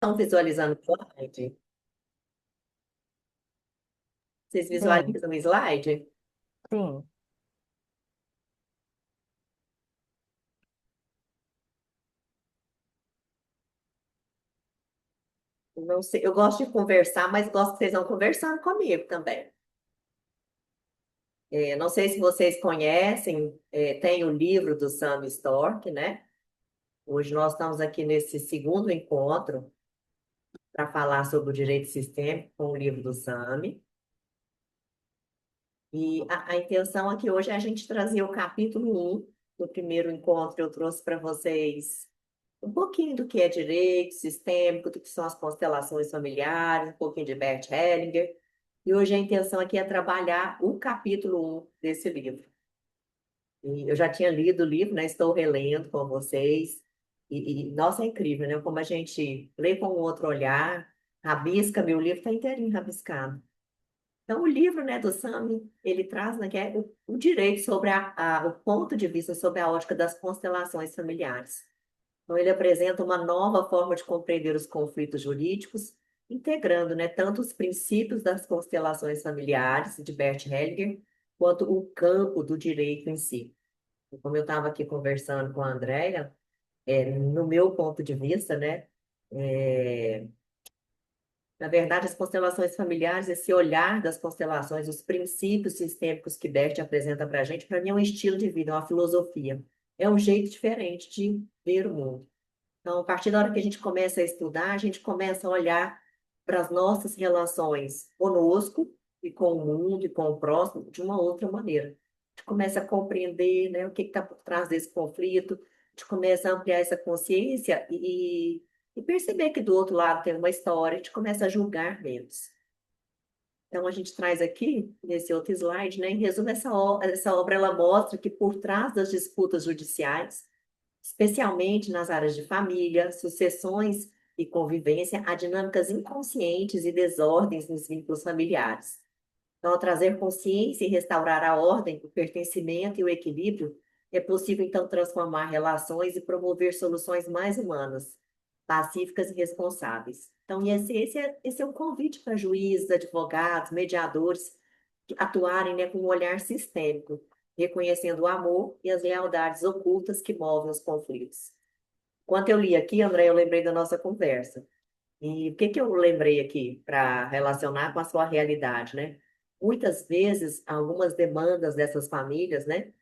Estão visualizando o slide? Vocês Sim, visualizam o slide? sim, Não sei, eu gosto de conversar, mas gosto que vocês vão conversando comigo também. Não sei se vocês conhecem, tem o livro do Sam Stork, né? Hoje nós estamos aqui nesse segundo encontro para falar sobre o direito sistêmico com o livro do Sami. E a intenção aqui hoje é a gente trazer o capítulo um do primeiro encontro. Eu trouxe para vocês um pouquinho do que é direito sistêmico, do que são as constelações familiares, um pouquinho de Bert Hellinger. E hoje a intenção aqui é trabalhar o capítulo um desse livro. E eu já tinha lido o livro, né? Estou relendo com vocês. Nossa, é incrível, né? Como a gente lê com um outro olhar, rabisca, meu livro está inteirinho rabiscado. Então, o livro, né, do Sami, ele traz, né, que é o direito sobre o ponto de vista sobre a ótica das constelações familiares. Então, ele apresenta uma nova forma de compreender os conflitos jurídicos, integrando, né, tanto os princípios das constelações familiares, de Bert Hellinger, quanto o campo do direito em si. E como eu estava aqui conversando com a Andrea, no meu ponto de vista, né, é, na verdade, as constelações familiares, esse olhar das constelações, os princípios sistêmicos que Bert apresenta para a gente, para mim é um estilo de vida, é uma filosofia. É um jeito diferente de ver o mundo. Então, a partir da hora que a gente começa a estudar, a gente começa a olhar para as nossas relações conosco e com o mundo e com o próximo de uma outra maneira. A gente começa a compreender, né, o que está por trás desse conflito, a gente começa a ampliar essa consciência e perceber que do outro lado tem uma história, a gente começa a julgar menos. Então, a gente traz aqui, nesse outro slide, né, em resumo, essa obra ela mostra que por trás das disputas judiciais, especialmente nas áreas de família, sucessões e convivência, há dinâmicas inconscientes e desordens nos vínculos familiares. Então, ao trazer consciência e restaurar a ordem, o pertencimento e o equilíbrio, é possível, então, transformar relações e promover soluções mais humanas, pacíficas e responsáveis. Então, esse é um convite para juízes, advogados, mediadores, que atuarem, né, com um olhar sistêmico, reconhecendo o amor e as lealdades ocultas que movem os conflitos. Quando eu li aqui, André, eu lembrei da nossa conversa. E o que que eu lembrei aqui para relacionar com a sua realidade, né? Muitas vezes, algumas demandas dessas famílias, né,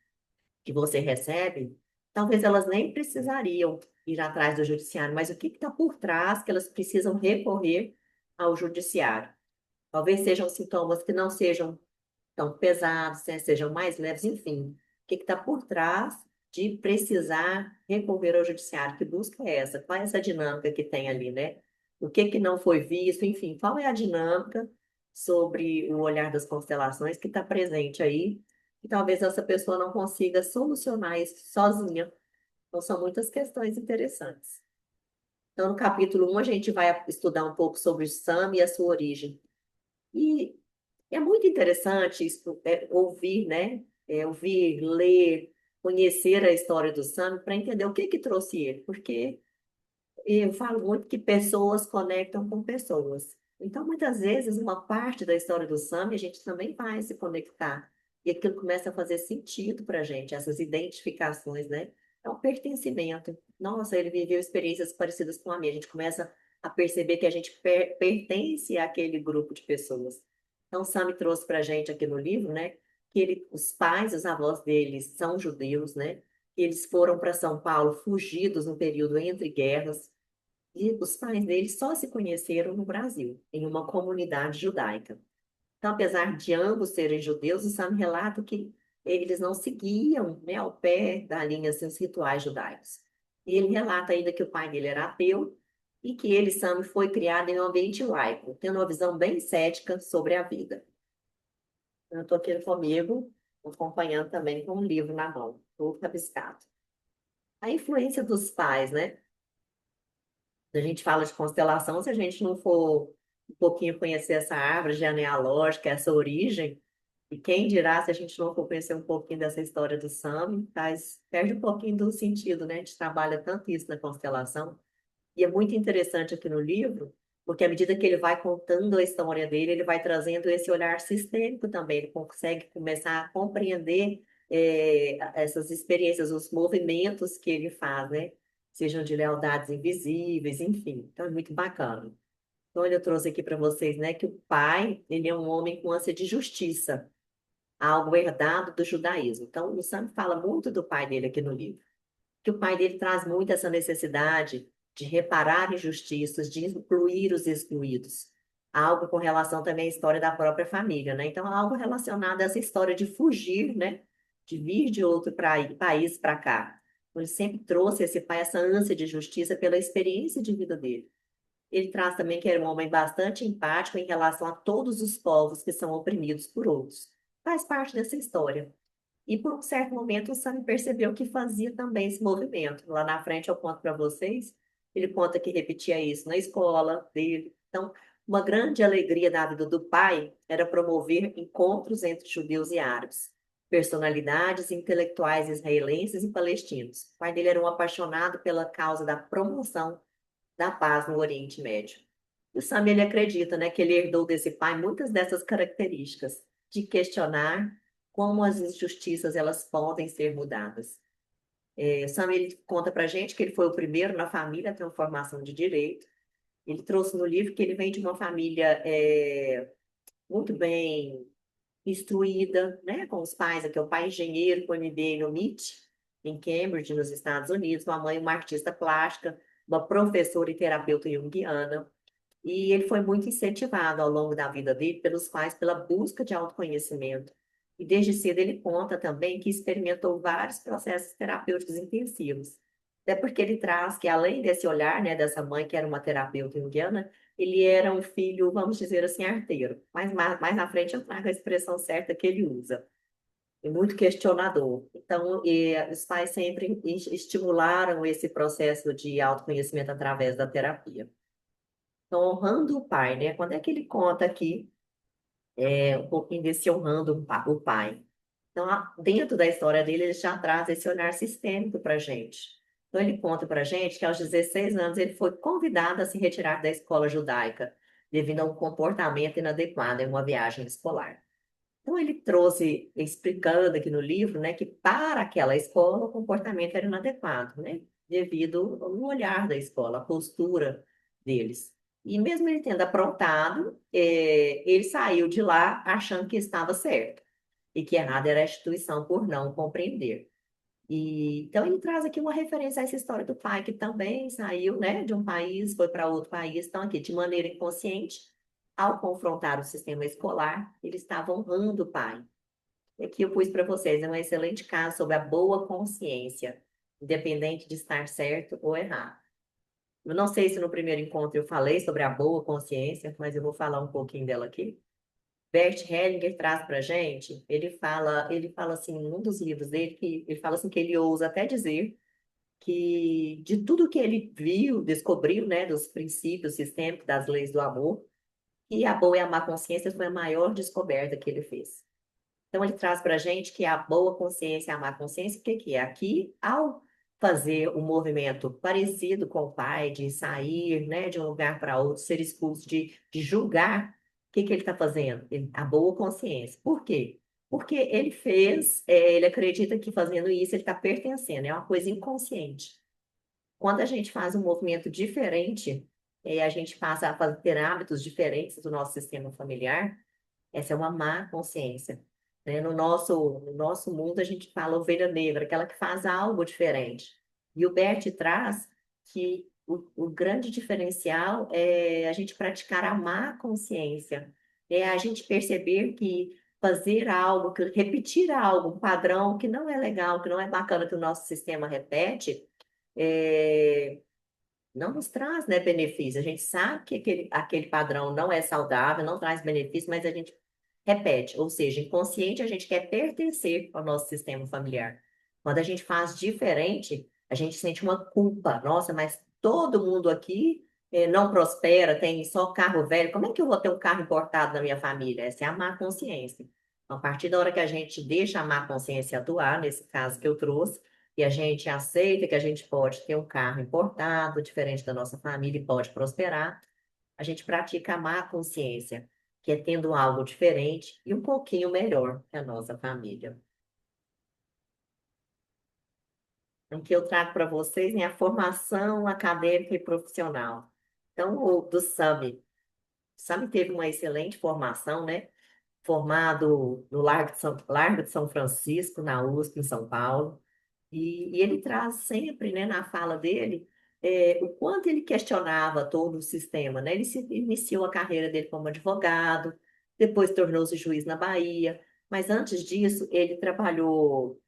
que você recebe, talvez elas nem precisariam ir atrás do judiciário, mas o que está por trás que elas precisam recorrer ao judiciário? Talvez sejam sintomas que não sejam tão pesados, né, sejam mais leves, enfim. O que está por trás de precisar recorrer ao judiciário? Que busca é essa? Qual é essa dinâmica que tem ali, né? O que que não foi visto? Enfim, qual é a dinâmica sobre o olhar das constelações que está presente aí? E talvez essa pessoa não consiga solucionar isso sozinha. Então, são muitas questões interessantes. Então, no capítulo um a gente vai estudar um pouco sobre o Sam e a sua origem. E é muito interessante isso, ouvir, né? Ouvir, ler, conhecer a história do Sam para entender o que que trouxe ele, porque eu falo muito que pessoas conectam com pessoas. Então, muitas vezes, uma parte da história do Sam, a gente também vai se conectar. E aquilo começa a fazer sentido para a gente, essas identificações, né? É um pertencimento. Nossa, ele viveu experiências parecidas com a minha. A gente começa a perceber que a gente pertence àquele grupo de pessoas. Então, o Sam trouxe para a gente aqui no livro, né? Que os pais, os avós deles são judeus, né? Eles foram para São Paulo fugidos no período entre guerras. E os pais dele só se conheceram no Brasil, em uma comunidade judaica. Então, apesar de ambos serem judeus, o Sam relata que eles não seguiam, né, ao pé da linha assim, os rituais judaicos. E ele relata ainda que o pai dele era ateu e que ele, Sam, foi criado em um ambiente laico, tendo uma visão bem cética sobre a vida. Eu estou aqui comigo, acompanhando também com um livro na mão, todo rabiscado. A influência dos pais, né? A gente fala de constelação, se a gente não for um pouquinho conhecer essa árvore genealógica, essa origem, e quem dirá se a gente não for conhecer um pouquinho dessa história do Sami, perde um pouquinho do sentido, né? A gente trabalha tanto isso na constelação. E é muito interessante aqui no livro, porque à medida que ele vai contando a história dele, ele vai trazendo esse olhar sistêmico também. Ele consegue começar a compreender essas experiências, os movimentos que ele faz, né? Sejam de lealdades invisíveis, enfim. Então é muito bacana. Então eu trouxe aqui para vocês, né, que o pai, ele é um homem com ânsia de justiça, algo herdado do judaísmo. Então o Sam fala muito do pai dele aqui no livro, que o pai dele traz muito essa necessidade de reparar injustiças, de incluir os excluídos. Algo com relação também à história da própria família, né? Então, algo relacionado a essa história de fugir, né? De vir de outro país para cá. Então, ele sempre trouxe esse pai, essa ânsia de justiça pela experiência de vida dele. Ele traz também que era um homem bastante empático em relação a todos os povos que são oprimidos por outros. Faz parte dessa história. E por um certo momento o Sam percebeu que fazia também esse movimento. Lá na frente eu conto para vocês. Ele conta que repetia isso na escola dele. Então, uma grande alegria da vida do pai era promover encontros entre judeus e árabes, personalidades intelectuais israelenses e palestinos. O pai dele era um apaixonado pela causa da promoção da paz no Oriente Médio. E o Sam, ele acredita, né, que ele herdou desse pai muitas dessas características de questionar como as injustiças elas podem ser mudadas. O Sam, ele conta para gente que ele foi o primeiro na família a ter uma formação de direito. Ele trouxe no livro que ele vem de uma família muito bem instruída, né, com os pais, aqui o pai engenheiro com MBA no MIT, em Cambridge, nos Estados Unidos, a mãe uma artista plástica, uma professora e terapeuta junguiana. E ele foi muito incentivado ao longo da vida dele pelos pais pela busca de autoconhecimento. E desde cedo ele conta também que experimentou vários processos terapêuticos intensivos. Até porque ele traz que, além desse olhar, né, dessa mãe que era uma terapeuta junguiana, ele era um filho, vamos dizer assim, arteiro. Mas mais na frente eu trago a expressão certa que ele usa. E muito questionador. Então, os pais sempre estimularam esse processo de autoconhecimento através da terapia. Então, honrando o pai, né? Quando é que ele conta aqui um pouquinho desse honrando o pai? Então, dentro da história dele, ele já traz esse olhar sistêmico para a gente. Então, ele conta para a gente que aos 16 anos ele foi convidado a se retirar da escola judaica devido a um comportamento inadequado em uma viagem escolar. Então, ele trouxe, explicando aqui no livro, né, que para aquela escola o comportamento era inadequado, né, devido ao olhar da escola, a postura deles. E mesmo ele tendo aprontado, ele saiu de lá achando que estava certo e que errado era a instituição por não compreender. Então, ele traz aqui uma referência a essa história do pai que também saiu, né, de um país, foi para outro país, então aqui, de maneira inconsciente, ao confrontar o sistema escolar, ele estava honrando o pai. E aqui eu pus para vocês, é um excelente caso sobre a boa consciência, independente de estar certo ou errado. Eu não sei se no primeiro encontro eu falei sobre a boa consciência, mas eu vou falar um pouquinho dela aqui. Bert Hellinger traz para gente, ele fala assim, num dos livros dele, que ele fala assim que ele ousa até dizer que de tudo que ele viu, descobriu, né, dos princípios sistêmicos das leis do amor, e a boa e a má consciência foi a maior descoberta que ele fez. Então, ele traz para a gente que a boa consciência e a má consciência, o que que é? Aqui, ao fazer um movimento parecido com o pai, de sair, né, de um lugar para outro, ser expulso, de julgar, o que que ele está fazendo? A boa consciência. Por quê? Porque ele fez, ele acredita que fazendo isso ele está pertencendo, é uma coisa inconsciente. Quando a gente faz um movimento diferente, a gente passa a ter hábitos diferentes do nosso sistema familiar, essa é uma má consciência. Né? No nosso mundo, a gente fala ovelha negra, aquela que faz algo diferente. E o Bert traz que o grande diferencial é a gente praticar a má consciência. É a gente perceber que fazer algo, que repetir algo, um padrão que não é legal, que não é bacana que o nosso sistema repete, é, não nos traz, né, benefício. A gente sabe que aquele padrão não é saudável, não traz benefício, mas a gente repete. Ou seja, inconsciente a gente quer pertencer ao nosso sistema familiar. Quando a gente faz diferente, a gente sente uma culpa. Nossa, mas todo mundo aqui não prospera, tem só carro velho. Como é que eu vou ter um carro importado na minha família? Essa é a má consciência. A partir da hora que a gente deixa a má consciência atuar, nesse caso que eu trouxe, e a gente aceita que a gente pode ter um carro importado, diferente da nossa família, e pode prosperar, a gente pratica a má consciência, que é tendo algo diferente e um pouquinho melhor que a nossa família. O que eu trago para vocês é a formação acadêmica e profissional. Então, o do SAMI. O SAMI teve uma excelente formação, né? Formado no Largo de São Francisco, na USP, em São Paulo. E ele traz sempre, né, na fala dele, o quanto ele questionava todo o sistema, né? Ele iniciou a carreira dele como advogado, depois tornou-se juiz na Bahia, mas antes disso, ele trabalhou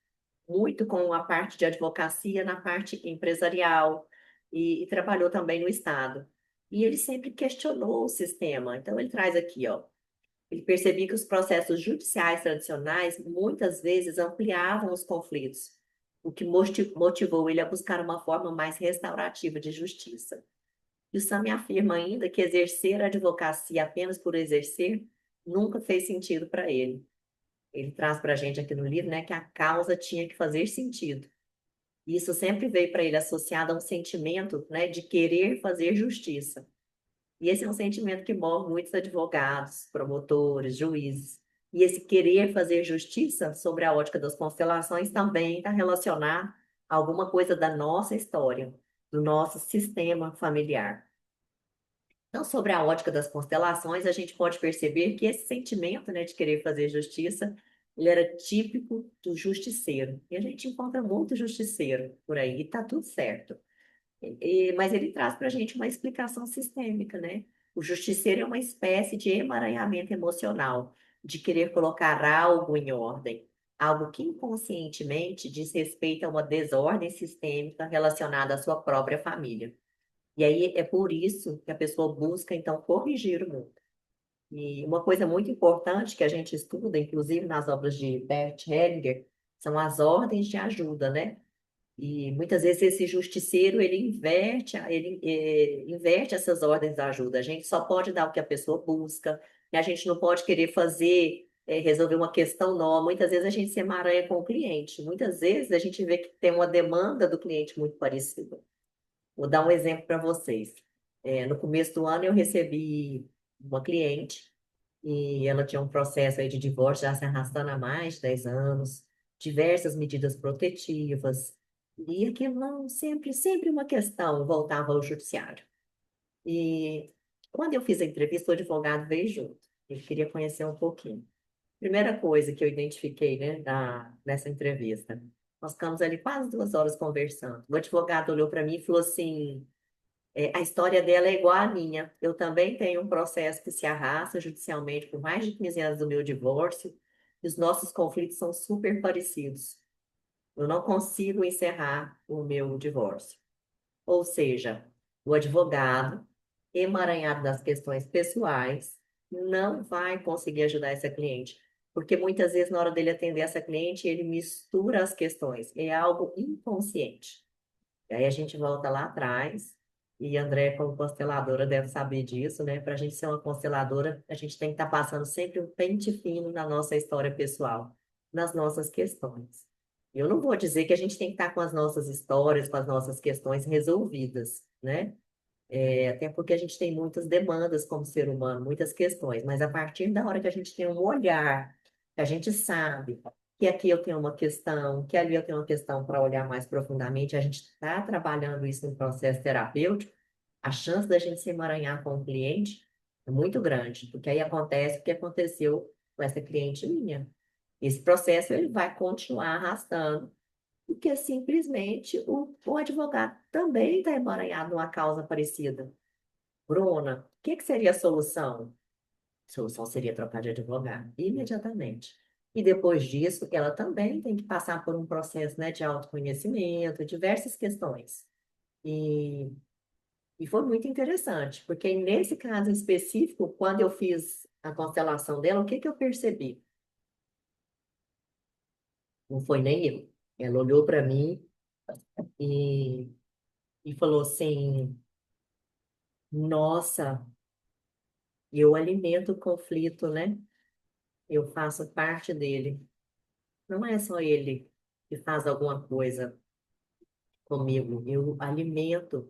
muito com a parte de advocacia na parte empresarial e trabalhou também no Estado. E ele sempre questionou o sistema. Então, ele traz aqui, ó. Ele percebia que os processos judiciais tradicionais muitas vezes ampliavam os conflitos, o que motivou ele a buscar uma forma mais restaurativa de justiça. E o Sami afirma ainda que exercer a advocacia apenas por exercer nunca fez sentido para ele. Ele traz para a gente aqui no livro, né, que a causa tinha que fazer sentido. E isso sempre veio para ele associado a um sentimento, né, de querer fazer justiça. E esse é um sentimento que move muitos advogados, promotores, juízes. E esse querer fazer justiça sobre a ótica das constelações também está relacionado a alguma coisa da nossa história, do nosso sistema familiar. Então, sobre a ótica das constelações, a gente pode perceber que esse sentimento, né, de querer fazer justiça, ele era típico do justiceiro. E a gente encontra muito justiceiro por aí, e está tudo certo. Mas ele traz para a gente uma explicação sistêmica, né? O justiceiro é uma espécie de emaranhamento emocional, de querer colocar algo em ordem, algo que inconscientemente diz respeito a uma desordem sistêmica relacionada à sua própria família. E aí é por isso que a pessoa busca, então, corrigir o mundo. E uma coisa muito importante que a gente estuda, inclusive nas obras de Bert Hellinger, são as ordens de ajuda, né? E muitas vezes esse justiceiro, ele inverte essas ordens de ajuda. A gente só pode dar o que a pessoa busca, e a gente não pode querer resolver uma questão nova. Muitas vezes a gente se emaranha com o cliente. Muitas vezes a gente vê que tem uma demanda do cliente muito parecida. Vou dar um exemplo para vocês. No começo do ano eu recebi uma cliente e ela tinha um processo aí de divórcio já se arrastando há mais de 10 anos, diversas medidas protetivas, e aquilo não, sempre uma questão voltava ao judiciário. E quando eu fiz a entrevista, o advogado veio junto, ele queria conhecer um pouquinho. Primeira coisa que eu identifiquei, né, nessa entrevista, nós ficamos ali quase 2 horas conversando. O advogado olhou para mim e falou assim: a história dela é igual à minha. Eu também tenho um processo que se arrasta judicialmente por mais de 15 anos do meu divórcio, e os nossos conflitos são super parecidos. Eu não consigo encerrar o meu divórcio. Ou seja, o advogado, emaranhado das questões pessoais, não vai conseguir ajudar essa cliente. Porque muitas vezes, na hora dele atender essa cliente, ele mistura as questões. É algo inconsciente. E aí a gente volta lá atrás, e a André, como consteladora, deve saber disso, né? Para a gente ser uma consteladora, a gente tem que estar passando sempre um pente fino na nossa história pessoal, nas nossas questões. Eu não vou dizer que a gente tem que estar com as nossas histórias, com as nossas questões resolvidas, né? Até porque a gente tem muitas demandas como ser humano, muitas questões, mas a partir da hora que a gente tem um olhar, que a gente sabe que aqui eu tenho uma questão, que ali eu tenho uma questão para olhar mais profundamente, a gente está trabalhando isso no processo terapêutico, a chance da gente se emaranhar com o cliente é muito grande, porque aí acontece o que aconteceu com essa cliente minha. Esse processo ele vai continuar arrastando porque simplesmente o advogado também está emaranhado numa causa parecida. Bruna, o que seria a solução? A solução seria trocar de advogado imediatamente. E depois disso, ela também tem que passar por um processo, né, de autoconhecimento, diversas questões. E, e foi muito interessante, porque nesse caso específico, quando eu fiz a constelação dela, o que eu percebi? Não foi nem eu. Ela olhou para mim e, e falou assim: Nossa, eu alimento o conflito, né? Eu faço parte dele. Não é só ele que faz alguma coisa. comigo. Eu alimento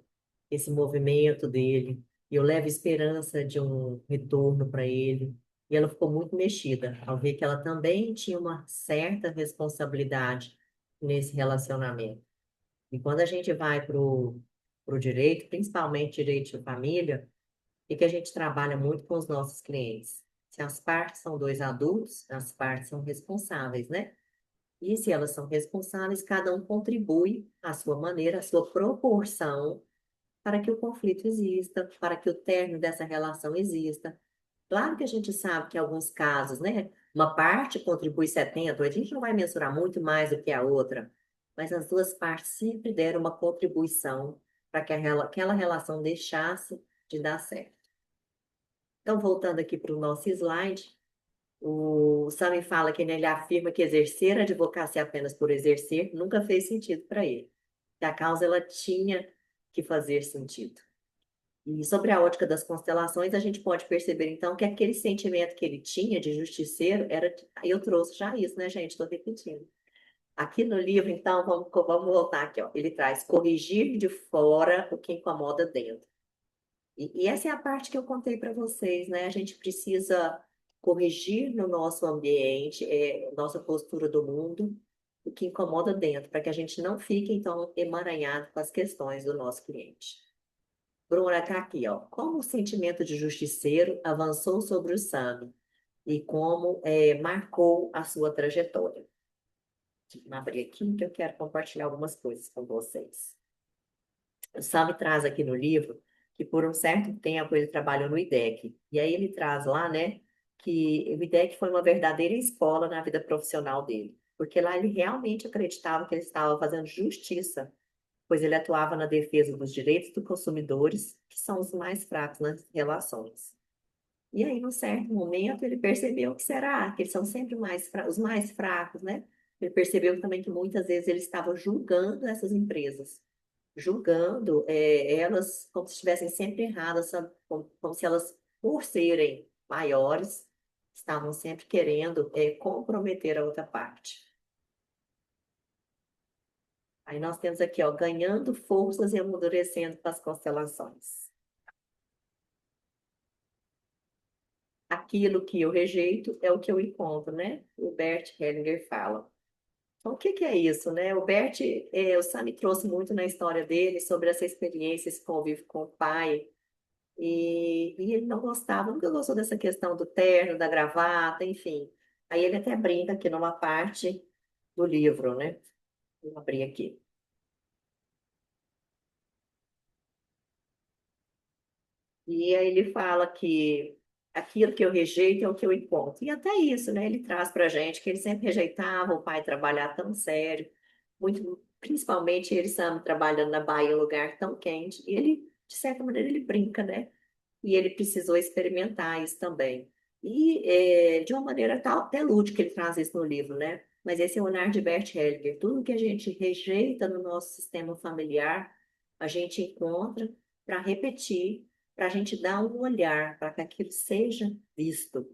esse movimento dele, e eu levo esperança de um retorno para ele. E ela ficou muito mexida ao ver que ela também tinha uma certa responsabilidade nesse relacionamento. E quando a gente vai para o direito, principalmente direito de família, e que a gente trabalha muito com os nossos clientes. Se as partes são dois adultos, as partes são responsáveis, né? E se elas são responsáveis, cada um contribui à sua maneira, à sua proporção, para que o conflito exista, para que o término dessa relação exista. Claro que a gente sabe que em alguns casos, né, uma parte contribui 70, a gente não vai mensurar muito mais do que a outra, mas as duas partes sempre deram uma contribuição para que aquela relação deixasse de dar certo. Então, voltando aqui para o nosso slide, o Sami fala que ele afirma que exercer a advocacia apenas por exercer nunca fez sentido para ele. Que a causa ela tinha que fazer sentido. E sobre a ótica das constelações, a gente pode perceber então que aquele sentimento que ele tinha de justiceiro era. Eu trouxe já isso, né, gente? Estou repetindo. Aqui no livro, então, vamos voltar aqui, ó. Ele traz corrigir de fora o que incomoda dentro. E essa é a parte que eu contei para vocês, né? A gente precisa corrigir no nosso ambiente, nossa postura do mundo, o que incomoda dentro, para que a gente não fique, então, emaranhado com as questões do nosso cliente. Bruna está aqui, ó. Como o sentimento de justiceiro avançou sobre o Sami e como marcou a sua trajetória. Deixa eu abrir aqui que eu quero compartilhar algumas coisas com vocês. O Sami traz aqui no livro que por um certo tempo ele trabalhou no IDEC. E aí ele traz lá, né, que o IDEC foi uma verdadeira escola na vida profissional dele. Porque lá ele realmente acreditava que ele estava fazendo justiça, pois ele atuava na defesa dos direitos dos consumidores, que são os mais fracos nas relações. E aí, num certo momento, ele percebeu que será que eles são sempre os mais fracos, né? Ele percebeu também que muitas vezes ele estava julgando essas empresas, julgando elas como se estivessem sempre erradas, sabe? Como se elas, por serem maiores, estavam sempre querendo comprometer a outra parte. Aí nós temos aqui, ó, ganhando forças e amadurecendo com as constelações. Aquilo que eu rejeito é o que eu encontro, né? O Bert Hellinger fala. Então, o que que é isso, né? O Bert, o Sami trouxe muito na história dele sobre essa experiência, esse convívio com o pai. E ele não gostava, nunca gostou dessa questão do terno, da gravata, enfim. Aí ele até brinca aqui numa parte do livro, né? Vou abrir aqui. E aí ele fala que aquilo que eu rejeito é o que eu encontro. E até isso, né? Ele traz para a gente que ele sempre rejeitava o pai trabalhar tão sério, muito, principalmente ele estava trabalhando na Bahia, um lugar tão quente. E ele, de certa maneira, ele brinca, né? E ele precisou experimentar isso também. E de uma maneira tal, até lúdica ele traz isso no livro, né? Mas esse é o olhar de Bert Hellinger. Tudo que a gente rejeita no nosso sistema familiar, a gente encontra para repetir, para a gente dar um olhar, para que aquilo seja visto.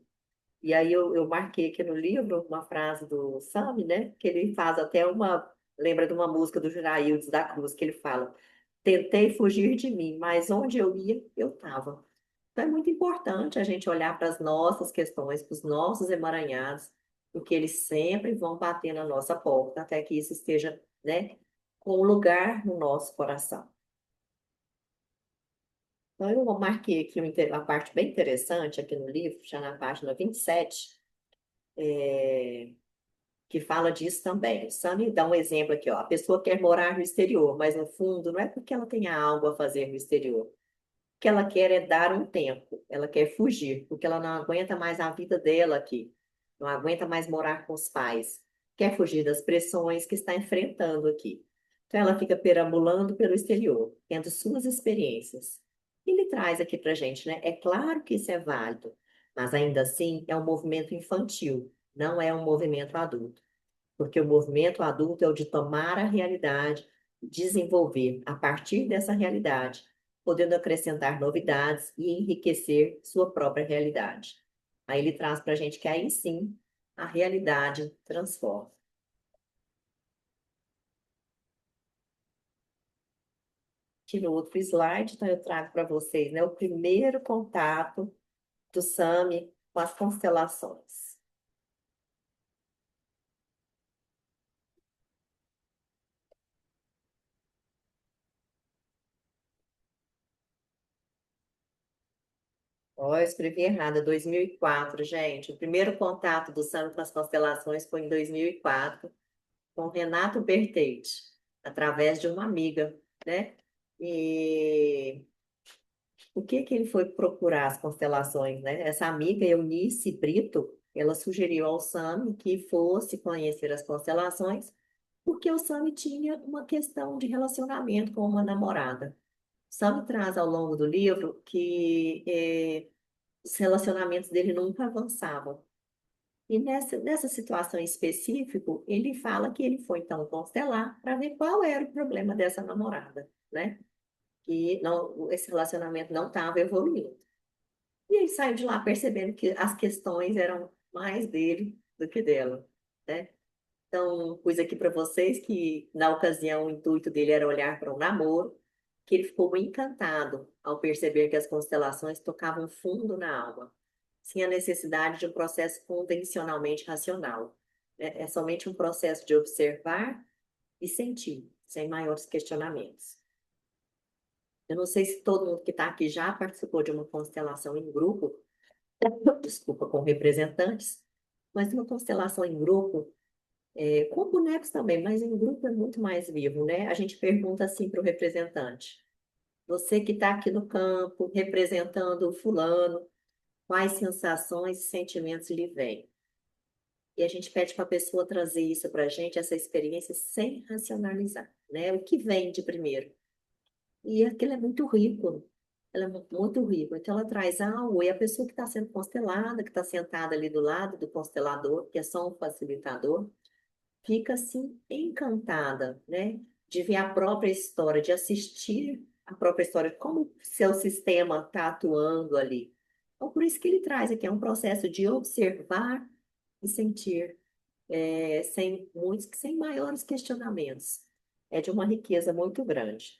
E aí eu marquei aqui no livro uma frase do Sami, né? Que ele faz até uma. Lembra de uma música do Juraildes da Cruz, que ele fala: Tentei fugir de mim, mas onde eu ia, eu estava. Então é muito importante a gente olhar para as nossas questões, para os nossos emaranhados, porque eles sempre vão bater na nossa porta, até que isso esteja, né, com lugar no nosso coração. Então, eu marquei aqui uma parte bem interessante aqui no livro, já na página 27, que fala disso também. Só me dá um exemplo aqui, ó. A pessoa quer morar no exterior, mas no fundo não é porque ela tenha algo a fazer no exterior. O que ela quer é dar um tempo, ela quer fugir, porque ela não aguenta mais a vida dela aqui, não aguenta mais morar com os pais, quer fugir das pressões que está enfrentando aqui. Então ela fica perambulando pelo exterior, tendo suas experiências. E ele traz aqui para a gente, né? É claro que isso é válido, mas ainda assim é um movimento infantil, não é um movimento adulto, porque o movimento adulto é o de tomar a realidade, desenvolver a partir dessa realidade, podendo acrescentar novidades e enriquecer sua própria realidade. Aí ele traz para a gente que aí sim a realidade transforma. aqui no outro slide, então eu trago para vocês, né, o primeiro contato do Sami com as constelações. Ó, eu escrevi errado, 2004, gente. O primeiro contato do Sami com as constelações foi em 2004, com Renato Bertetti, através de uma amiga, né? E o que que ele foi procurar as constelações, né? Essa amiga, Eunice Brito, ela sugeriu ao Sami que fosse conhecer as constelações, porque o Sami tinha uma questão de relacionamento com uma namorada. Sami traz ao longo do livro que os relacionamentos dele nunca avançavam. E nessa situação em específico, ele fala que ele foi então constelar para ver qual era o problema dessa namorada, né? Que não, esse relacionamento não estava evoluindo. E ele saiu de lá percebendo que as questões eram mais dele do que dela, né? Então, pus aqui para vocês que, na ocasião, o intuito dele era olhar para um namoro, que ele ficou encantado ao perceber que as constelações tocavam fundo na alma, sem a necessidade de um processo convencionalmente racional. É somente um processo de observar e sentir, sem maiores questionamentos. Eu não sei se todo mundo que está aqui já participou de uma constelação em grupo, desculpa, com representantes, mas uma constelação em grupo, com bonecos também, mas em grupo é muito mais vivo, né? A gente pergunta assim para o representante: você que está aqui no campo, representando o fulano, quais sensações e sentimentos lhe vêm? E a gente pede para a pessoa trazer isso para a gente, essa experiência, sem racionalizar, né? O que vem de primeiro. E aquilo é muito rico, ela é muito rico. Então, ela traz algo, e a pessoa que está sendo constelada, que está sentada ali do lado do constelador, que é só um facilitador, fica assim encantada, né? De ver a própria história, de assistir a própria história, como seu sistema está atuando ali. Então, por isso que ele traz aqui, é um processo de observar e sentir, sem maiores questionamentos. É de uma riqueza muito grande.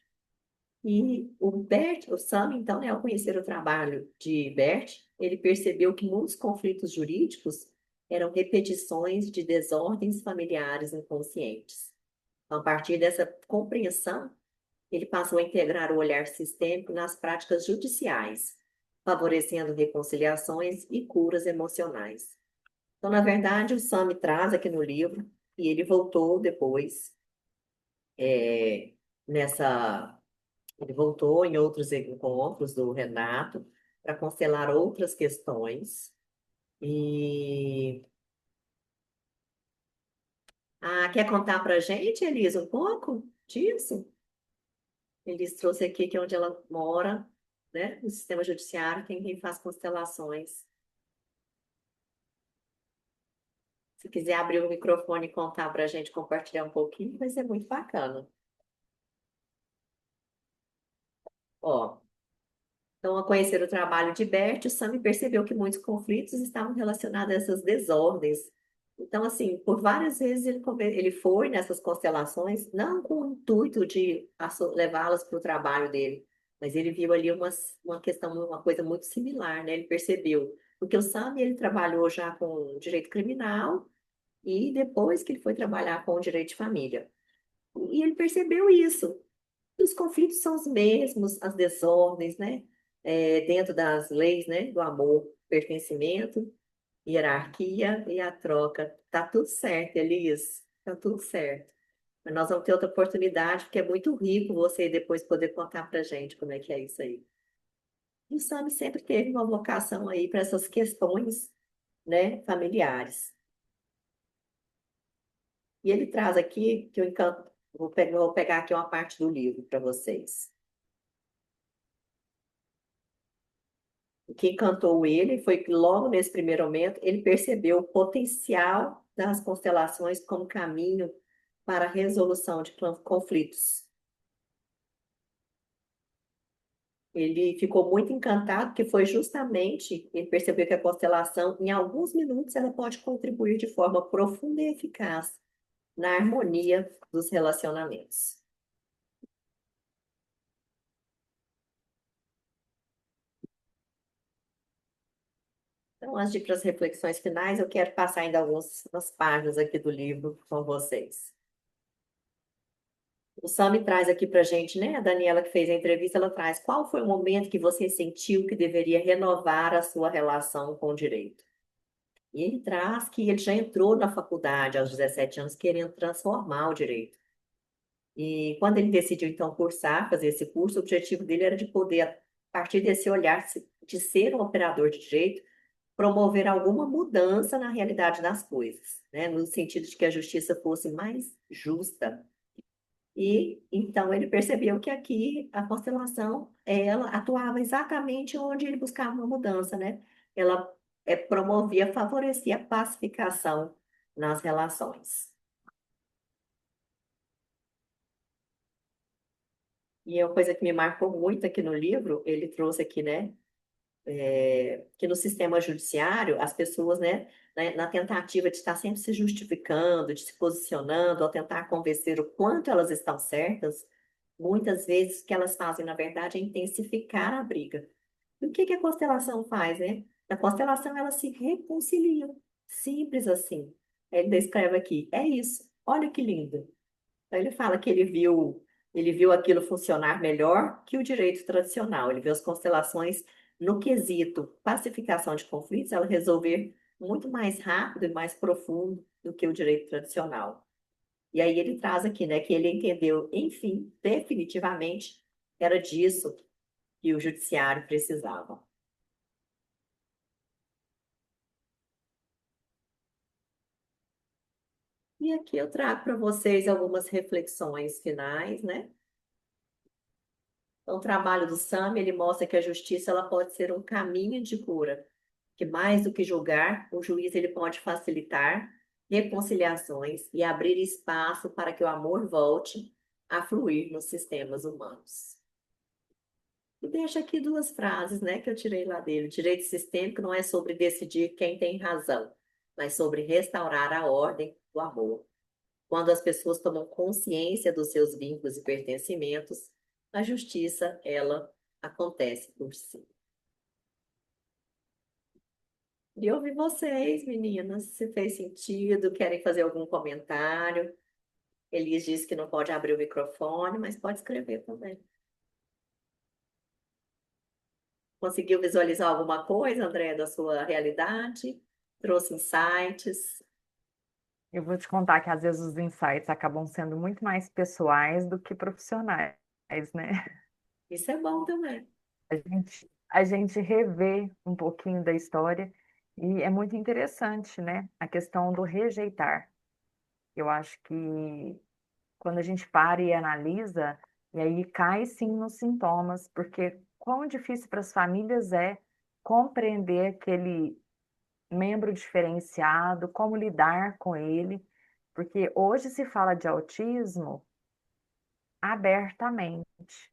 E o Sam, então, né, ao conhecer o trabalho de Bert, ele percebeu que muitos conflitos jurídicos eram repetições de desordens familiares inconscientes. Então, a partir dessa compreensão, ele passou a integrar o olhar sistêmico nas práticas judiciais, favorecendo reconciliações e curas emocionais. Então, na verdade, o Sam traz aqui no livro, e ele voltou depois, é, nessa ele voltou em outros encontros do Renato para constelar outras questões. E quer contar para a gente, Elisa, um pouco disso? Elis trouxe aqui que é onde ela mora, né? No sistema judiciário, tem quem faz constelações. Se quiser abrir o microfone e contar para a gente, compartilhar um pouquinho, vai ser muito bacana. Ó, então, ao conhecer o trabalho de Bert, o Sami percebeu que muitos conflitos estavam relacionados a essas desordens. Então, assim, por várias vezes ele foi nessas constelações, não com o intuito de levá-las para o trabalho dele, mas ele viu ali uma questão, uma coisa muito similar, né? Ele percebeu. Porque o Sami, ele trabalhou já com direito criminal e depois que ele foi trabalhar com o direito de família. E ele percebeu isso. Os conflitos são os mesmos, as desordens, né? Dentro das leis, né? Do amor, pertencimento, hierarquia e a troca. Tá tudo certo, Elias. Tá tudo certo. Mas nós vamos ter outra oportunidade, porque é muito rico você depois poder contar pra gente como é que é isso aí. E o Sami sempre teve uma vocação aí para essas questões, né? Familiares. E ele traz aqui, que eu encanto, vou pegar aqui uma parte do livro para vocês. O que encantou ele foi que logo nesse primeiro momento ele percebeu o potencial das constelações como caminho para a resolução de conflitos. Ele ficou muito encantado, porque foi justamente, ele percebeu que a constelação, em alguns minutos, ela pode contribuir de forma profunda e eficaz na harmonia dos relacionamentos. Então, antes de ir para as reflexões finais, eu quero passar ainda algumas páginas aqui do livro com vocês. O Sami traz aqui para a gente, né? A Daniela que fez a entrevista, ela traz qual foi o momento que você sentiu que deveria renovar a sua relação com o direito? E ele traz que ele já entrou na faculdade aos 17 anos querendo transformar o direito. E quando ele decidiu, então, cursar, fazer esse curso, o objetivo dele era de poder, a partir desse olhar de ser um operador de direito, promover alguma mudança na realidade das coisas, né? No sentido de que a justiça fosse mais justa. E então ele percebeu que aqui a constelação ela atuava exatamente onde ele buscava uma mudança, né? Ela promovia, favorecia a pacificação nas relações. E é uma coisa que me marcou muito aqui no livro, ele trouxe aqui, né? Que no sistema judiciário, as pessoas, né, na tentativa de estar sempre se justificando, de se posicionando, ao tentar convencer o quanto elas estão certas, muitas vezes o que elas fazem, na verdade, é intensificar a briga. E o que que a constelação faz, né? Na constelação, elas se reconciliam. Simples assim. Ele descreve aqui, é isso, olha que lindo. Então, ele fala que ele viu aquilo funcionar melhor que o direito tradicional. Ele viu as constelações no quesito pacificação de conflitos, ela resolver muito mais rápido e mais profundo do que o direito tradicional. E aí ele traz aqui, né, que ele entendeu, enfim, definitivamente, era disso que o judiciário precisava. E aqui eu trago para vocês algumas reflexões finais, né? Então, o trabalho do SAMI, ele mostra que a justiça ela pode ser um caminho de cura, que mais do que julgar, o juiz ele pode facilitar reconciliações e abrir espaço para que o amor volte a fluir nos sistemas humanos. E deixa aqui duas frases, né, que eu tirei lá dele. O direito sistêmico não é sobre decidir quem tem razão, mas sobre restaurar a ordem do amor. Quando as pessoas tomam consciência dos seus vínculos e pertencimentos, a justiça, ela acontece por si. E ouvir vocês, meninas, se fez sentido, querem fazer algum comentário. Elis disse que não pode abrir o microfone, mas pode escrever também. Conseguiu visualizar alguma coisa, André, da sua realidade? Trouxe insights? Eu vou te contar que às vezes os insights acabam sendo muito mais pessoais do que profissionais, né? Isso é bom também. A gente revê um pouquinho da história e é muito interessante, né? A questão do rejeitar. Eu acho que quando a gente para e analisa, e aí cai sim nos sintomas, porque quão difícil para as famílias é compreender aquele membro diferenciado, como lidar com ele, porque hoje se fala de autismo abertamente,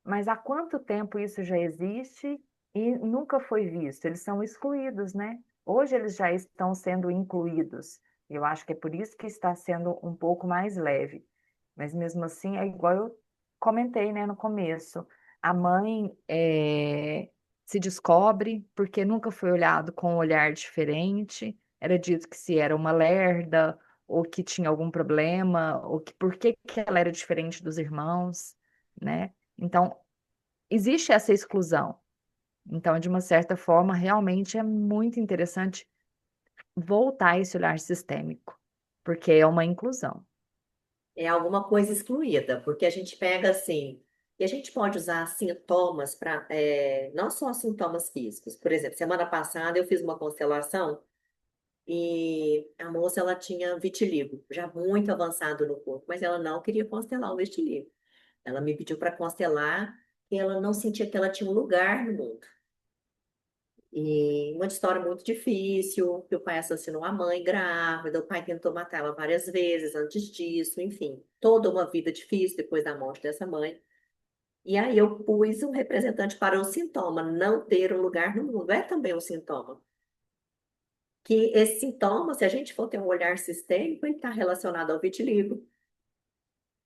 mas há quanto tempo isso já existe e nunca foi visto? Eles são excluídos, né? Hoje eles já estão sendo incluídos. Eu acho que é por isso que está sendo um pouco mais leve. Mas mesmo assim, é igual eu comentei, né, no começo. A mãe se descobre porque nunca foi olhado com um olhar diferente. Era dito que se era uma lerda, ou que tinha algum problema, ou que por que que ela era diferente dos irmãos, né? Então, existe essa exclusão. Então, de uma certa forma, realmente é muito interessante voltar a esse olhar sistêmico, porque é uma inclusão. É alguma coisa excluída, porque a gente pega assim, e a gente pode usar sintomas para, não só sintomas físicos. Por exemplo, semana passada eu fiz uma constelação e a moça ela tinha vitiligo, já muito avançado no corpo, mas ela não queria constelar o vitiligo. Ela me pediu para constelar e ela não sentia que ela tinha um lugar no mundo. E uma história muito difícil, que o pai assassinou a mãe grávida, o pai tentou matá-la várias vezes antes disso, enfim, toda uma vida difícil depois da morte dessa mãe. E aí eu pus um representante para o sintoma, não ter um lugar no mundo. É também um sintoma. Que esse sintoma, se a gente for ter um olhar sistêmico, ele está relacionado ao vitiligo,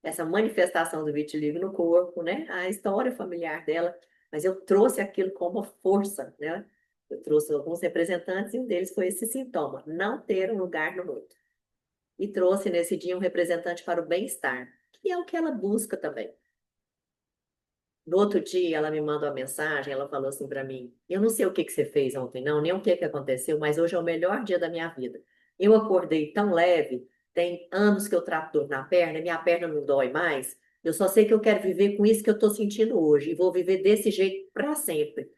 essa manifestação do vitiligo no corpo, né? A história familiar dela. Mas eu trouxe aquilo como força, né? Eu trouxe alguns representantes e um deles foi esse sintoma, não ter um lugar no mundo. E trouxe nesse dia um representante para o bem-estar, que é o que ela busca também. No outro dia, ela me manda uma mensagem, ela falou assim para mim: Eu não sei o que que você fez ontem, não, nem o que que aconteceu, mas hoje é o melhor dia da minha vida. Eu acordei tão leve, tem anos que eu trato dor na perna, minha perna não dói mais. Eu só sei que eu quero viver com isso que eu estou sentindo hoje e vou viver desse jeito para sempre.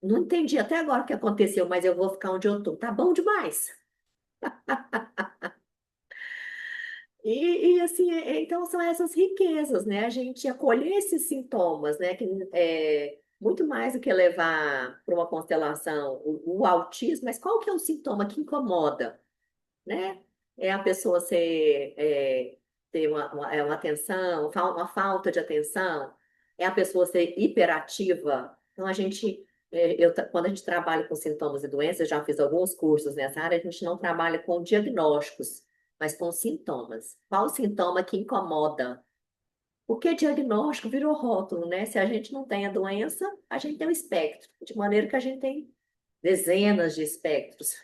Não entendi até agora o que aconteceu, mas eu vou ficar onde eu estou. Tá bom demais. Assim, então são essas riquezas, né? A gente acolher esses sintomas, né? Que é muito mais do que levar para uma constelação o autismo, mas qual que é o sintoma que incomoda, né? É a pessoa ter uma atenção, uma falta de atenção, é a pessoa ser hiperativa. Então, quando a gente trabalha com sintomas e doenças, eu já fiz alguns cursos nessa área, a gente não trabalha com diagnósticos, mas com sintomas. Qual o sintoma que incomoda? Porque diagnóstico virou rótulo, né? Se a gente não tem a doença, a gente tem o espectro, de maneira que a gente tem dezenas de espectros.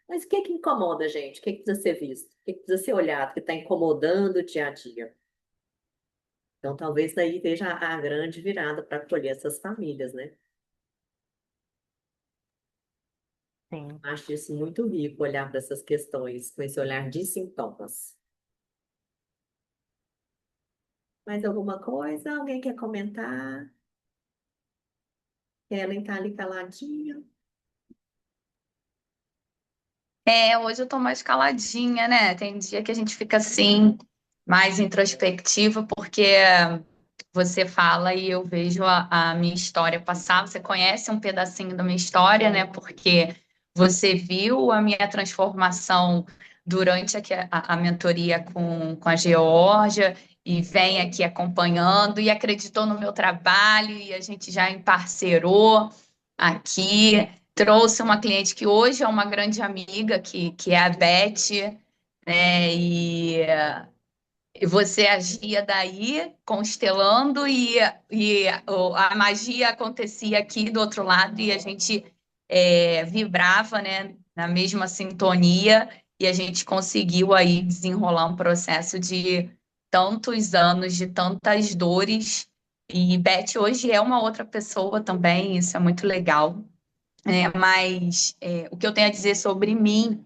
Mas o que que incomoda a gente? O que que precisa ser visto? O que que precisa ser olhado? O que está incomodando o dia a dia? Então, talvez daí veja a grande virada para acolher essas famílias, né? Sim. Acho isso muito rico, olhar para essas questões com esse olhar de sintomas. Mais alguma coisa? Alguém quer comentar? Ellen está ali caladinha. Hoje eu tô mais caladinha, né? Tem dia que a gente fica assim, mais introspectiva, porque você fala e eu vejo a minha história passar. Você conhece um pedacinho da minha história, né? Porque você viu a minha transformação durante a mentoria com a Geórgia e vem aqui acompanhando e acreditou no meu trabalho e a gente já emparcerou aqui. Trouxe uma cliente que hoje é uma grande amiga, que é a Beth, né? E você agia daí, constelando, a magia acontecia aqui do outro lado, e a gente vibrava, né, na mesma sintonia, e a gente conseguiu aí desenrolar um processo de tantos anos, de tantas dores. E Beth hoje é uma outra pessoa também, isso é muito legal. Mas o que eu tenho a dizer sobre mim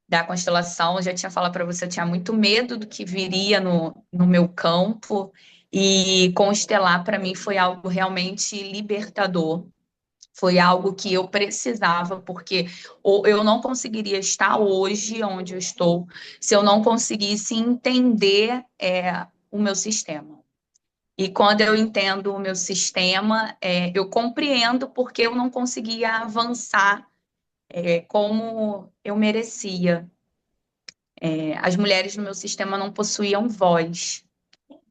da constelação, eu já tinha falado para você, eu tinha muito medo do que viria no meu campo, e constelar para mim foi algo realmente libertador. Foi algo que eu precisava, porque eu não conseguiria estar hoje onde eu estou se eu não conseguisse entender o meu sistema. E quando eu entendo o meu sistema, eu compreendo porque eu não conseguia avançar como eu merecia. As mulheres no meu sistema não possuíam voz.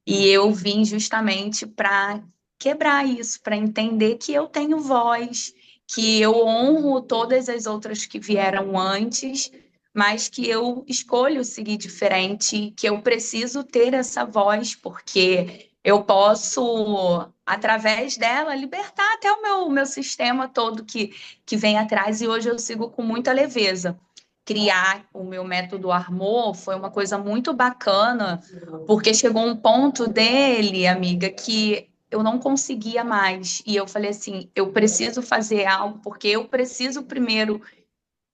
E eu vim justamente para quebrar isso, para entender que eu tenho voz, que eu honro todas as outras que vieram antes, mas que eu escolho seguir diferente, que eu preciso ter essa voz, porque eu posso, através dela, libertar até o meu sistema todo que vem atrás, e hoje eu sigo com muita leveza. Criar o meu método Armor foi uma coisa muito bacana, porque chegou um ponto dele, amiga, que eu não conseguia mais. E eu falei assim: eu preciso fazer algo, porque eu preciso primeiro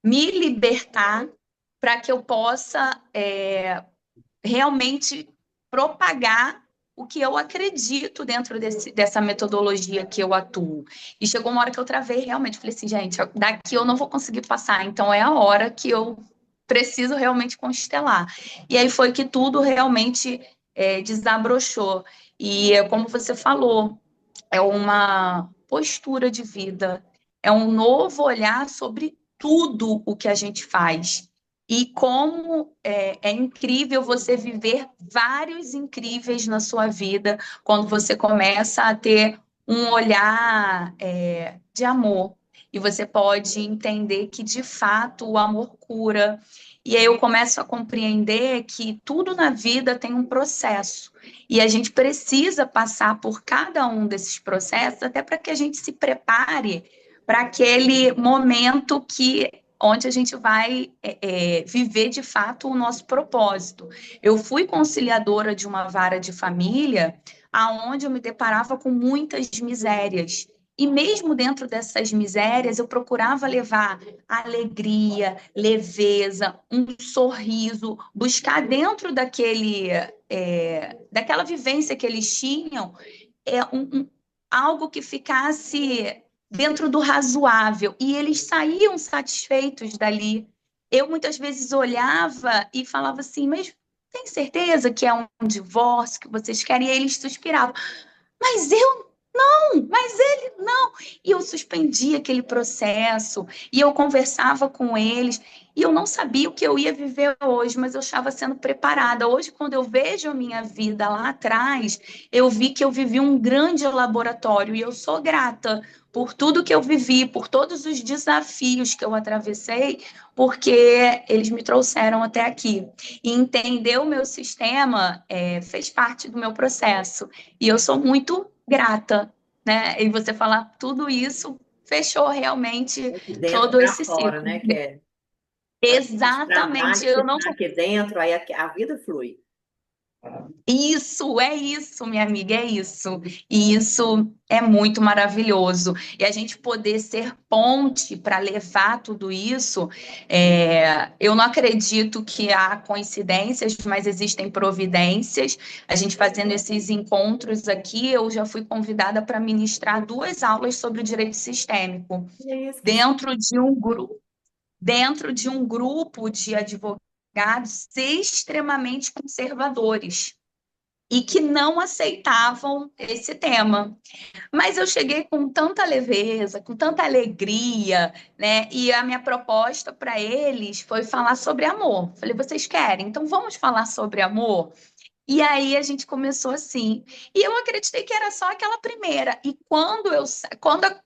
me libertar para que eu possa realmente propagar o que eu acredito dentro dessa metodologia que eu atuo. E chegou uma hora que eu travei realmente, falei assim, gente, daqui eu não vou conseguir passar, então é a hora que eu preciso realmente constelar. E aí foi que tudo realmente desabrochou. E como você falou, é uma postura de vida, é um novo olhar sobre tudo o que a gente faz. E como é incrível você viver vários incríveis na sua vida quando você começa a ter um olhar de amor. E você pode entender que, de fato, o amor cura. E aí eu começo a compreender que tudo na vida tem um processo. E a gente precisa passar por cada um desses processos, até para que a gente se prepare para aquele momento onde a gente vai viver de fato o nosso propósito. Eu fui conciliadora de uma vara de família, aonde eu me deparava com muitas misérias. E mesmo dentro dessas misérias, eu procurava levar alegria, leveza, um sorriso, buscar dentro daquela vivência que eles tinham, algo que ficasse dentro do razoável. E eles saíam satisfeitos dali. Eu muitas vezes olhava e falava assim, mas tem certeza que é um divórcio que vocês querem? E eles suspiravam. Mas eu não, mas ele não. E eu suspendi aquele processo, e eu conversava com eles, e eu não sabia o que eu ia viver hoje, mas eu estava sendo preparada. Hoje, quando eu vejo a minha vida lá atrás, eu vi que eu vivi um grande laboratório, e eu sou grata por tudo que eu vivi, por todos os desafios que eu atravessei, porque eles me trouxeram até aqui. E entender o meu sistema fez parte do meu processo. E eu sou muito grata, né? E você falar tudo isso fechou realmente De dentro todo para esse fora, ciclo. né? Que é quando a gente trabalha, Exatamente, que eu não. está aqui dentro, aí a vida flui. Isso, é isso, minha amiga, é isso. E isso é muito maravilhoso. E a gente poder ser ponte para levar tudo isso, eu não acredito que há coincidências, mas existem providências. A gente fazendo esses encontros aqui, eu já fui convidada para ministrar 2 aulas sobre o direito sistêmico E é isso que dentro de um grupo, de advogados extremamente conservadores e que não aceitavam esse tema. Mas eu cheguei com tanta leveza, com tanta alegria, né? E a minha proposta para eles foi falar sobre amor. Falei, vocês querem? Então vamos falar sobre amor? E aí a gente começou assim. E eu acreditei que era só aquela primeira. E quando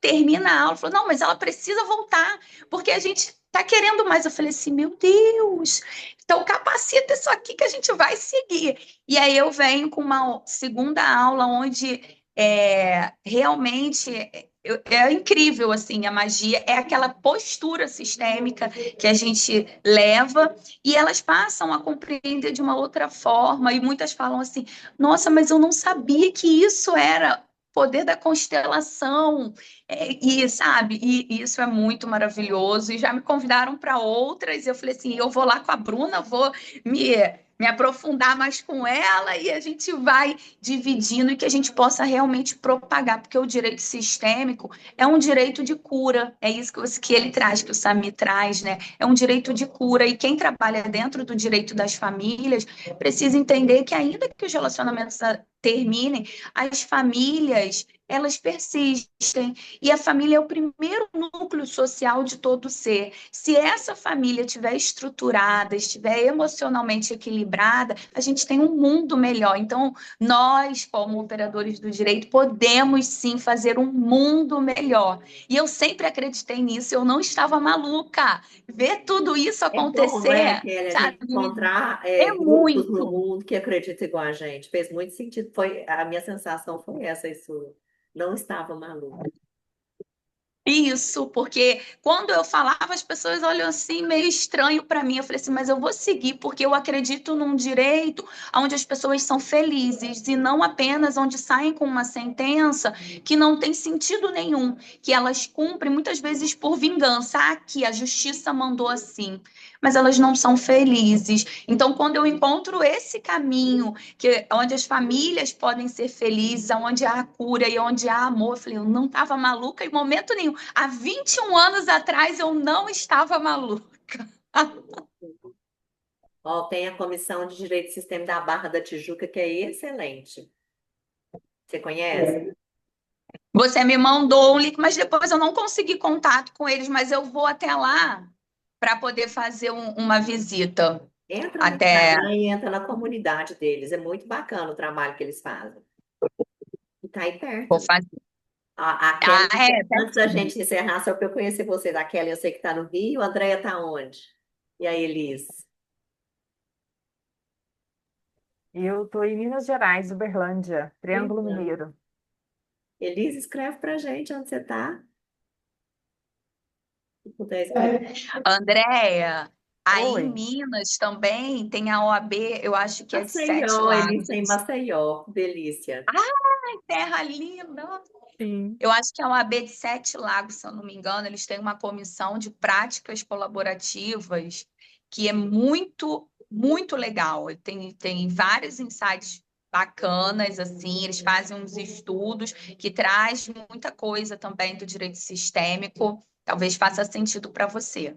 termina a aula, falou: "Não, mas ela precisa voltar, porque a gente tá querendo mais". Eu falei assim: "Meu Deus. Então capacita isso aqui que a gente vai seguir". E aí eu venho com uma segunda aula onde realmente é incrível assim, a magia é aquela postura sistêmica que a gente leva e elas passam a compreender de uma outra forma, e muitas falam assim: nossa, mas eu não sabia que isso era poder da constelação, e sabe, e isso é muito maravilhoso. E já me convidaram para outras, e eu falei assim: eu vou lá com a Bruna, vou me aprofundar mais com ela, e a gente vai dividindo e que a gente possa realmente propagar, porque o direito sistêmico é um direito de cura, é isso que ele traz, que o Sami traz, né? É um direito de cura, e quem trabalha dentro do direito das famílias precisa entender que, ainda que os relacionamentos terminem, as famílias, elas persistem, e a família é o primeiro núcleo social de todo ser. Se essa família estiver estruturada, estiver emocionalmente equilibrada, a gente tem um mundo melhor. Então, nós, como operadores do direito, podemos sim fazer um mundo melhor. E eu sempre acreditei nisso, eu não estava maluca. Ver tudo isso é bom, não é, acontecer, Kelly, a sabe, gente encontrar é grupos no muito. mundo que acreditam igual a gente. Fez muito sentido. A minha sensação foi essa, isso não estava maluco. Isso, porque quando eu falava, as pessoas olham assim meio estranho para mim. Eu falei assim, mas eu vou seguir porque eu acredito num direito onde as pessoas são felizes e não apenas onde saem com uma sentença que não tem sentido nenhum, que elas cumprem muitas vezes por vingança. Ah, aqui a justiça mandou assim, mas elas não são felizes. Então, quando eu encontro esse caminho, onde as famílias podem ser felizes, onde há cura e onde há amor, eu falei, eu não estava maluca em momento nenhum. Há 21 anos atrás eu não estava maluca. Ó, tem a Comissão de Direito Sistêmico da Barra da Tijuca, que é excelente. Você conhece? Você me mandou um link, mas depois eu não consegui contato com eles, mas eu vou até lá para poder fazer uma visita. Entra no Até Instagram e entra na comunidade deles. É muito bacana o trabalho que eles fazem. E tá aí vou perto. fazer. A Ah, Kelly, antes da pertinho. gente encerrar, só para eu conhecer vocês. A Kelly, eu sei que está no Rio, a Andréia está onde? E a Elis? Eu estou em Minas Gerais, Uberlândia, Triângulo Fernanda. Mineiro. Elis, escreve pra gente onde você está. Se puder explicar. Andréia, aí em Oi. Minas também tem a OAB, eu acho que é de Sete Maceió, Lagos. Elissa em Maceió, que delícia. Ai, terra linda! Sim. Eu acho que é uma AB de Sete Lagos, se eu não me engano, eles têm uma comissão de práticas colaborativas que é muito, muito legal. Tem vários insights bacanas, assim, eles fazem uns estudos que traz muita coisa também do direito sistêmico, talvez faça sentido para você.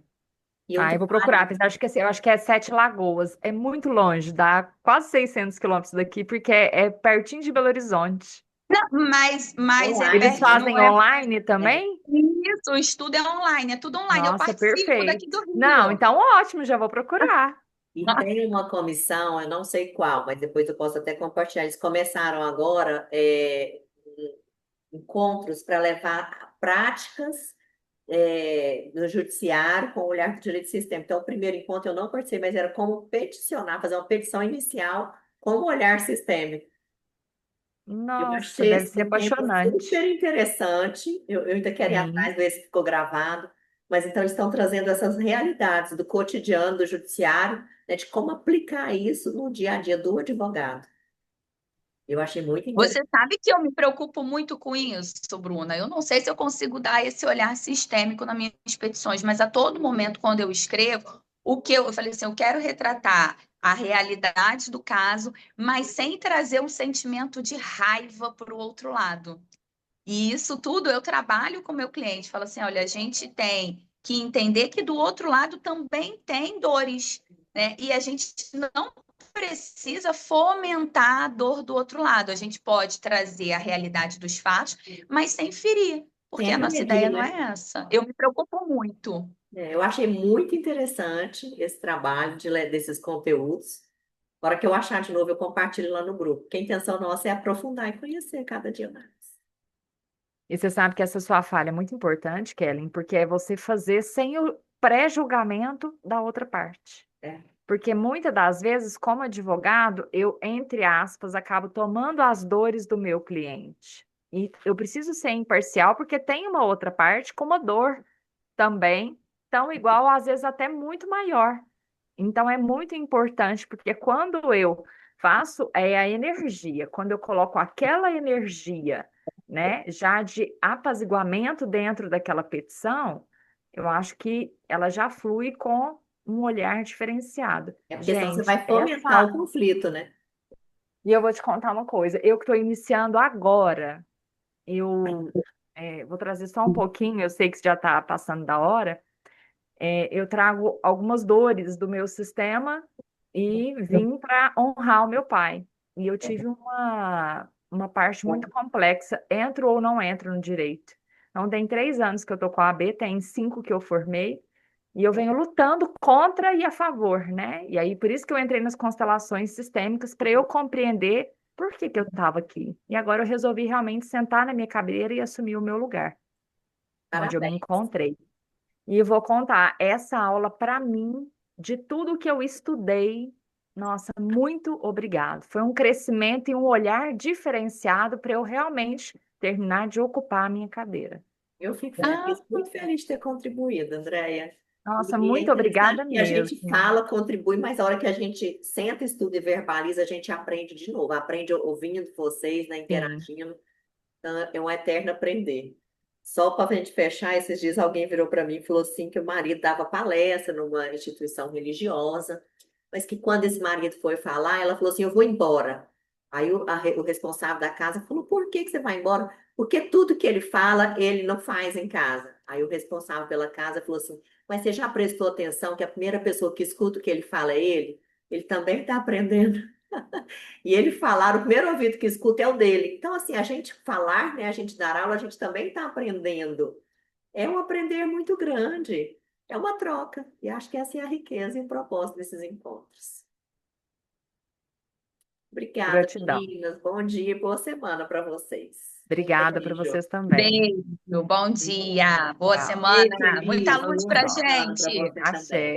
E um Ah, eu vou procurar, trabalho apesar de que assim, eu acho que é Sete Lagoas. É muito longe, dá quase 600 quilômetros daqui, porque é pertinho de Belo Horizonte. Não, mas é online Eles pertinho, fazem não é online é, também? isso, o estudo é online, é tudo online. Eu Nossa, participo daqui perfeito. do Não, Rio. então ótimo, já vou procurar. e tem uma comissão, eu não sei qual, mas depois eu posso até compartilhar. Eles começaram agora encontros para levar práticas no judiciário com o olhar do direito sistêmico. Então, o primeiro encontro eu não participei, mas era como peticionar, fazer uma petição inicial com o olhar sistêmico. Eu Nossa, achei deve esse ser tempo super apaixonante. interessante. Eu ainda quero ir Sim. atrás, ver se ficou gravado. Mas então eles estão trazendo essas realidades do cotidiano do judiciário, né, de como aplicar isso no dia a dia do advogado. Eu achei muito Você interessante. sabe que eu me preocupo muito com isso, Bruna. Eu não sei se eu consigo dar esse olhar sistêmico nas minhas petições, mas a todo momento, quando eu escrevo, eu falei assim, eu quero retratar a realidade do caso, mas sem trazer um sentimento de raiva para o outro lado. E isso tudo eu trabalho com o meu cliente. Falo assim, olha, a gente tem que entender que do outro lado também tem dores, né? E a gente não precisa fomentar a dor do outro lado. A gente pode trazer a realidade dos fatos, mas sem ferir, porque Sem a nossa agredir, ideia não né? é essa. Eu me preocupo muito. Eu achei muito interessante esse trabalho de ler desses conteúdos. Na hora que eu achar de novo, eu compartilho lá no grupo. Porque a intenção nossa é aprofundar e conhecer cada dia mais. E você sabe que essa sua falha é muito importante, Kellen, porque é você fazer sem o pré-julgamento da outra parte. É, Porque muitas das vezes, como advogado, eu, entre aspas, acabo tomando as dores do meu cliente. E eu preciso ser imparcial, porque tem uma outra parte com uma dor também, tão igual, às vezes até muito maior. Então, é muito importante, porque quando eu faço a energia, quando eu coloco aquela energia, né, já de apaziguamento dentro daquela petição, eu acho que ela já flui com um olhar diferenciado. porque senão você Gente, vai fomentar o conflito, né? e eu vou te contar uma coisa, eu que estou iniciando agora, eu vou trazer só um pouquinho, eu sei que já está passando da hora. Eu trago algumas dores do meu sistema e vim para honrar o meu pai. E eu tive uma parte muito complexa, entro ou não entro no direito. Então, tem 3 anos que eu tô com a AB, tem 5 que eu formei, e eu venho lutando contra e a favor, né? E aí, por isso que eu entrei nas constelações sistêmicas, para eu compreender por que que eu estava aqui. E agora eu resolvi realmente sentar na minha cadeira e assumir o meu lugar, onde eu me Parabéns. encontrei. E eu vou contar essa aula para mim, de tudo que eu estudei. Nossa, muito obrigado. Foi um crescimento e um olhar diferenciado para eu realmente terminar de ocupar a minha cadeira. Eu fico Ah, feliz, muito feliz de ter contribuído, Andréia. Nossa, E é muito obrigada interessante que a gente mesmo. fala, contribui, mas a hora que a gente senta, estuda e verbaliza, a gente aprende de novo. Aprende ouvindo vocês, né, Sim. interagindo. Então, é um eterno aprender. Só para a gente fechar, esses dias alguém virou para mim e falou assim que o marido dava palestra numa instituição religiosa, mas que quando esse marido foi falar, ela falou assim, eu vou embora. Aí o responsável da casa falou, por que que você vai embora? Porque tudo que ele fala, ele não faz em casa. Aí o responsável pela casa falou assim, mas você já prestou atenção que a primeira pessoa que escuta o que ele fala é ele? Ele também está aprendendo. E ele falar, o primeiro ouvido que escuta é o dele. Então, assim, a gente falar, né, a gente dar aula, a gente também está aprendendo. É um aprender muito grande. É uma troca. E acho que essa é a riqueza e o propósito desses encontros. Obrigada, Gratidão. meninas. Bom dia e boa semana para vocês. Obrigada para Beijo. vocês também. beijo, bom dia, boa Tchau. semana, Beijo, muita Elisa. luz Boa pra Tchau. semana para gente. você Axé. também.